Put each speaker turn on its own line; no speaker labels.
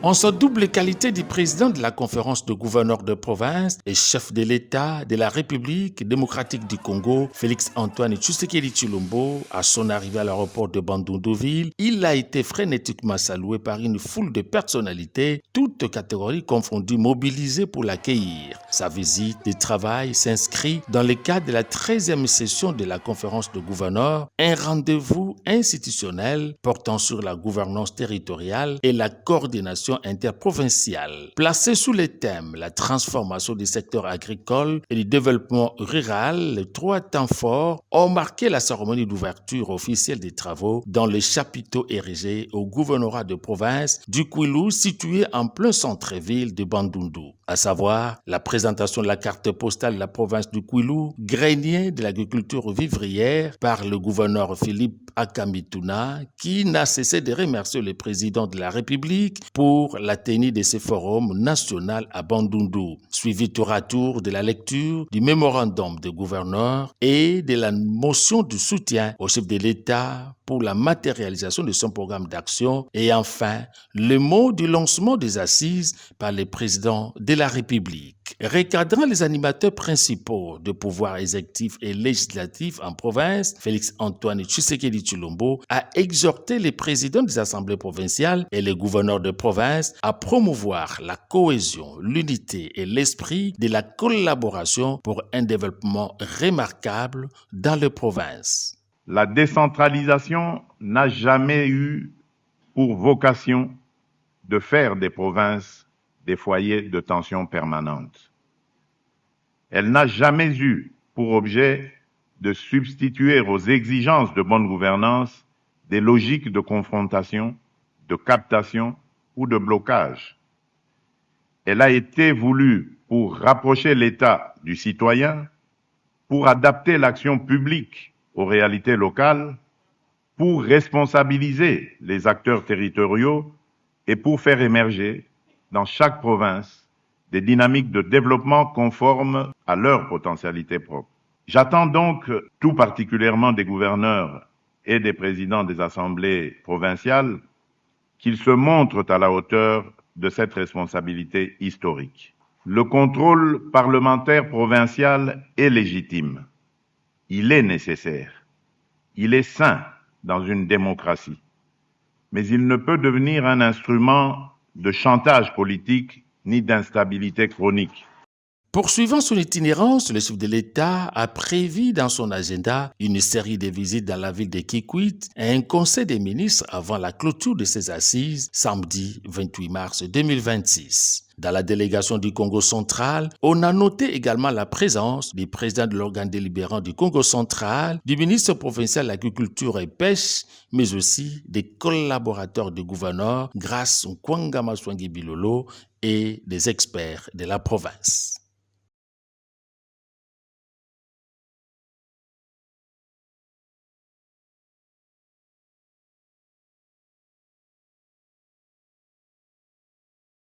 En sa double qualité de président de la conférence de gouverneurs de province et chef de l'État de la République démocratique du Congo, Félix-Antoine Tshisekedi Tshilombo, à son arrivée à l'aéroport de Bandundu-Ville, il a été frénétiquement salué par une foule de personnalités, toutes catégories confondues, mobilisées pour l'accueillir. Sa visite de travail s'inscrit dans le cadre de la 13e session de la conférence de gouverneurs, un rendez-vous institutionnel portant sur la gouvernance territoriale et la coordination interprovinciale. Placé sous le thème la transformation du secteur agricole et du développement rural, les 3 temps forts ont marqué la cérémonie d'ouverture officielle des travaux dans le chapiteau érigé au gouvernorat de province du Kwilu, situé en plein centre-ville de Bandundu, à savoir la présentation de la carte postale de la province du Kwilu, grenier de l'agriculture vivrière, par le gouverneur Philippe Akamituna, qui n'a cessé de remercier le président de la République pour la tenue de ce forum national à Bandundu, suivi tour à tour de la lecture du mémorandum de gouverneur et de la motion de soutien au chef de l'État pour la matérialisation de son programme d'action et enfin le mot du lancement des assises par le président de la République. Recadrant les animateurs principaux de pouvoir exécutif et législatif en province, Félix-Antoine Tshisekedi Tshilombo a exhorté les présidents des assemblées provinciales et les gouverneurs de province à promouvoir la cohésion, l'unité et l'esprit de la collaboration pour un développement remarquable dans les provinces.
La décentralisation n'a jamais eu pour vocation de faire des provinces des foyers de tension permanente. Elle n'a jamais eu pour objet de substituer aux exigences de bonne gouvernance des logiques de confrontation, de captation ou de blocage. Elle a été voulue pour rapprocher l'État du citoyen, pour adapter l'action publique aux réalités locales, pour responsabiliser les acteurs territoriaux et pour faire émerger dans chaque province des dynamiques de développement conformes à leur potentialité propre. J'attends donc tout particulièrement des gouverneurs et des présidents des assemblées provinciales qu'ils se montrent à la hauteur de cette responsabilité historique. Le contrôle parlementaire provincial est légitime. Il est nécessaire. Il est sain dans une démocratie. Mais il ne peut devenir un instrument de chantage politique ni d'instabilité chronique.
Poursuivant son itinérance, le chef de l'État a prévu dans son agenda une série de visites dans la ville de Kikwit et un conseil des ministres avant la clôture de ses assises samedi 28 mars 2026. Dans la délégation du Congo central, on a noté également la présence du président de l'organe délibérant du Congo central, du ministre provincial de l'Agriculture et Pêche, mais aussi des collaborateurs du gouverneur Grace Nkwanga Maswangi Bilolo et des experts de la province.